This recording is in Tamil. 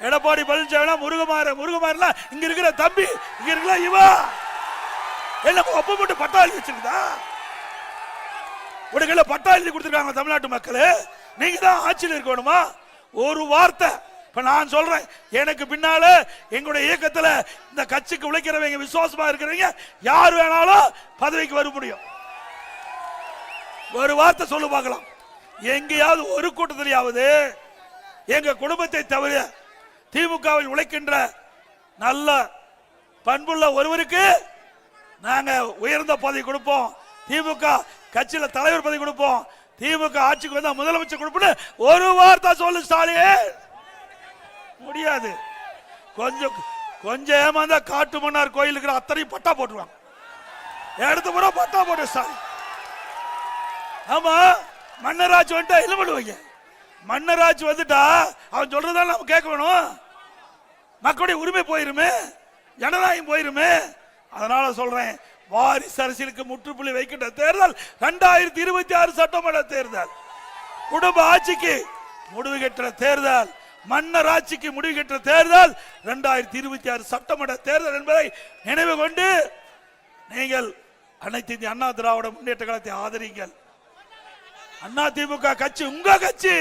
எடப்பாடி பழனிசாமி முருகமாறா இங்க இருக்கிற தம்பி இங்க இருக்கிற இவா என்ன ஒப்ப மட்டும் பட்டா எழுதி வச்சிருந்தா உடனே பட்டா எழுதி கொடுத்துருக்காங்க தமிழ்நாட்டு மக்களே. நீங்க தான் ஆட்சியில் இருக்கணுமா? ஒரு வார்த்தை இப்ப நான் சொல்றேன், எனக்கு பின்னால எங்களுடைய இயக்கத்துல இந்த கட்சிக்கு உழைக்கிறவங்க விசுவாசமா இருக்கிறவங்க யார் வேணாலும் பதவிக்கு வர முடியும். ஒரு வார்த்தை சொல்லு பார்க்கலாம். எங்கேயாவது ஒரு கூட்டத்திலேயாவது எங்க குடும்பத்தை தவிர திமுகவில் உழைக்கின்ற நல்ல பண்புள்ள ஒருவருக்கு நாங்க உயர்ந்த பதவி கொடுப்போம், திமுக கட்சியில தலைவர் பதவி கொடுப்போம், திமுக ஆட்சிக்கு வந்தா முதலமைச்சர் கொடுப்போம் ஒரு வார்த்தை சொல்லு ஸ்டாலின். முடியாது. கொஞ்சம் ஏமாந்தா காட்டு மன்னார் கோயிலுக்கு அத்தனையும் பட்டா போட்டுருவாங்க. எடுத்து முறை பட்டா போட்டு ஸ்டாலின். ஆமா, மன்னராட்சி வந்துட்டா என்ன பண்ணுவீங்க? மன்னராட்சி வந்துட்டா அவன் சொல்றதால நம்ம கேட்க வேணும். மக்களுடைய உரிமை போயிருமே, ஜனநாயகம் போயிருமே. அதனால சொல்றேன், வாரிசு அரசியலுக்கு முற்றுப்புள்ளி வைக்கின்ற தேர்தல் 2026 சட்டமன்ற தேர்தல், குடும்ப ஆட்சிக்கு முடிவு கட்டுற தேர்தல், மன்னர் ஆட்சிக்கு முடிவு கட்டுற தேர்தல் 2026 சட்டமன்ற தேர்தல் என்பதை நினைவு கொண்டு நீங்கள் அனைத்து இந்திய அண்ணா திராவிட முன்னேற்ற கழகத்தை ஆதரிங்கள். அண்ணா திமுக கட்சி உங்க கட்சி.